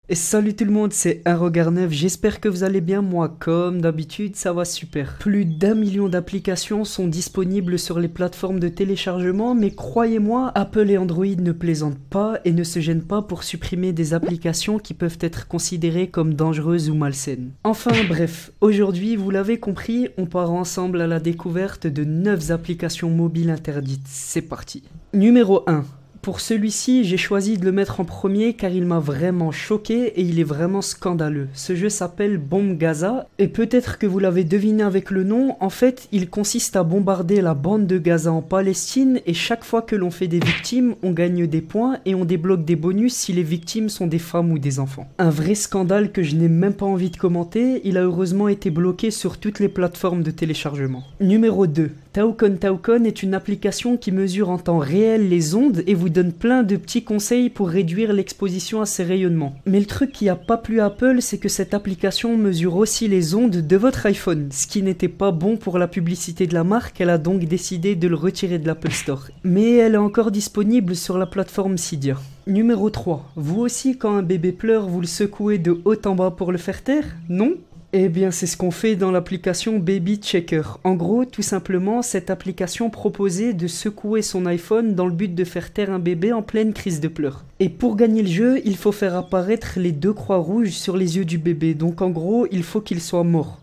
Et salut tout le monde, c'est Arogarneuf, j'espère que vous allez bien, moi comme d'habitude ça va super. Plus d'1 million d'applications sont disponibles sur les plateformes de téléchargement, mais croyez-moi, Apple et Android ne plaisantent pas et ne se gênent pas pour supprimer des applications qui peuvent être considérées comme dangereuses ou malsaines. Enfin bref, aujourd'hui vous l'avez compris, on part ensemble à la découverte de 9 applications mobiles interdites, c'est parti. Numéro 1. Pour celui-ci, j'ai choisi de le mettre en premier car il m'a vraiment choqué et il est vraiment scandaleux. Ce jeu s'appelle Bomb Gaza et peut-être que vous l'avez deviné avec le nom, en fait, il consiste à bombarder la bande de Gaza en Palestine et chaque fois que l'on fait des victimes, on gagne des points et on débloque des bonus si les victimes sont des femmes ou des enfants. Un vrai scandale que je n'ai même pas envie de commenter, il a heureusement été bloqué sur toutes les plateformes de téléchargement. Numéro 2. Taucon est une application qui mesure en temps réel les ondes et vous donne plein de petits conseils pour réduire l'exposition à ces rayonnements. Mais le truc qui a pas plu à Apple, c'est que cette application mesure aussi les ondes de votre iPhone, ce qui n'était pas bon pour la publicité de la marque, elle a donc décidé de le retirer de l'Apple Store. Mais elle est encore disponible sur la plateforme Cydia. Numéro 3. Vous aussi, quand un bébé pleure, vous le secouez de haut en bas pour le faire taire? Non? Eh bien, c'est ce qu'on fait dans l'application Baby Checker. En gros, tout simplement, cette application proposait de secouer son iPhone dans le but de faire taire un bébé en pleine crise de pleurs. Et pour gagner le jeu, il faut faire apparaître les 2 croix rouges sur les yeux du bébé. Donc en gros, il faut qu'il soit mort.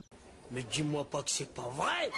Mais dis-moi pas que c'est pas vrai!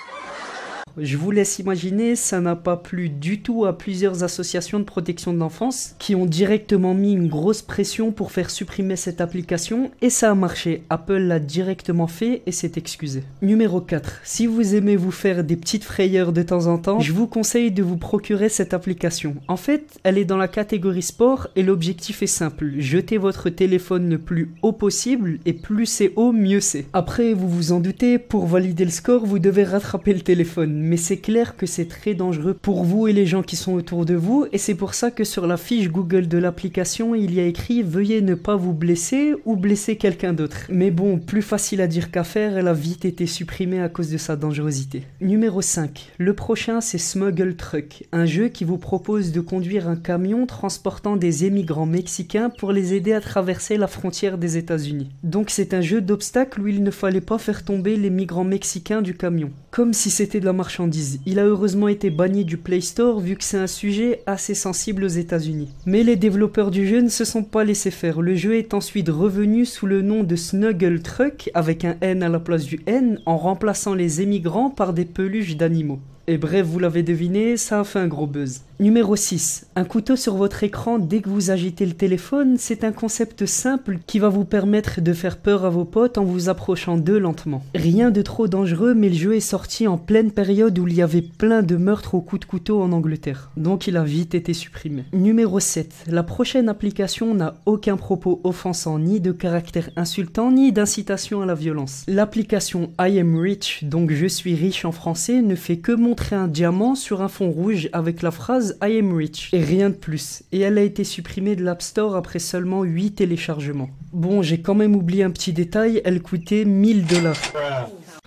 Je vous laisse imaginer, ça n'a pas plu du tout à plusieurs associations de protection de l'enfance qui ont directement mis une grosse pression pour faire supprimer cette application et ça a marché. Apple l'a directement fait et s'est excusé. Numéro 4. Si vous aimez vous faire des petites frayeurs de temps en temps, je vous conseille de vous procurer cette application. En fait, elle est dans la catégorie sport et l'objectif est simple. Jetez votre téléphone le plus haut possible et plus c'est haut, mieux c'est. Après, vous vous en doutez, pour valider le score, vous devez rattraper le téléphone. Mais c'est clair que c'est très dangereux pour vous et les gens qui sont autour de vous et c'est pour ça que sur la fiche Google de l'application il y a écrit « Veuillez ne pas vous blesser ou blesser quelqu'un d'autre ». Mais bon, plus facile à dire qu'à faire, elle a vite été supprimée à cause de sa dangerosité. Numéro 5. Le prochain c'est Smuggle Truck, un jeu qui vous propose de conduire un camion transportant des émigrants mexicains pour les aider à traverser la frontière des États-Unis. Donc c'est un jeu d'obstacles où il ne fallait pas faire tomber les migrants mexicains du camion. Comme si c'était de la marchandise. Il a heureusement été banni du Play Store vu que c'est un sujet assez sensible aux États-Unis. Mais les développeurs du jeu ne se sont pas laissés faire. Le jeu est ensuite revenu sous le nom de Snuggle Truck avec un N à la place du N en remplaçant les émigrants par des peluches d'animaux. Et bref, vous l'avez deviné, ça a fait un gros buzz. Numéro 6. Un couteau sur votre écran dès que vous agitez le téléphone, c'est un concept simple qui va vous permettre de faire peur à vos potes en vous approchant d'eux lentement. Rien de trop dangereux, mais le jeu est sorti en pleine période où il y avait plein de meurtres au coup de couteau en Angleterre. Donc il a vite été supprimé. Numéro 7. La prochaine application n'a aucun propos offensant, ni de caractère insultant, ni d'incitation à la violence. L'application I am rich, donc je suis riche en français, ne fait que montrer un diamant sur un fond rouge avec la phrase I am rich et rien de plus. Et elle a été supprimée de l'App Store après seulement 8 téléchargements. Bon, j'ai quand même oublié un petit détail, elle coûtait 1000 $.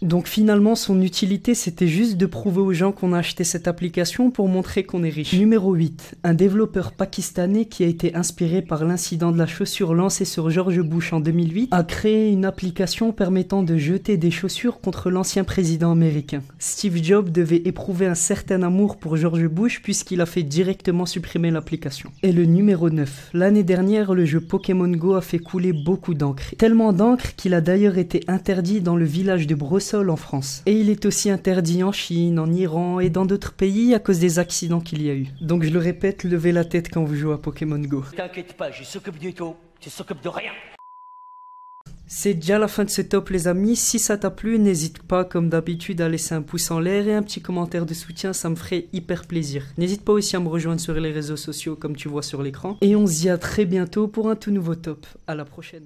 Donc finalement son utilité c'était juste de prouver aux gens qu'on a acheté cette application pour montrer qu'on est riche. Numéro 8. Un développeur pakistanais qui a été inspiré par l'incident de la chaussure lancée sur George Bush en 2008 a créé une application permettant de jeter des chaussures contre l'ancien président américain. Steve Jobs devait éprouver un certain amour pour George Bush puisqu'il a fait directement supprimer l'application. Et le numéro 9. L'année dernière le jeu Pokémon Go a fait couler beaucoup d'encre. Tellement d'encre qu'il a d'ailleurs été interdit dans le village de Bruxelles en France. Et il est aussi interdit en Chine, en Iran et dans d'autres pays à cause des accidents qu'il y a eu. Donc je le répète, levez la tête quand vous jouez à Pokémon Go. T'inquiète pas, je s'occupe du tout, tu s'occupes de rien. C'est déjà la fin de ce top les amis, si ça t'a plu, n'hésite pas comme d'habitude à laisser un pouce en l'air et un petit commentaire de soutien, ça me ferait hyper plaisir. N'hésite pas aussi à me rejoindre sur les réseaux sociaux comme tu vois sur l'écran. Et on se dit à très bientôt pour un tout nouveau top. À la prochaine.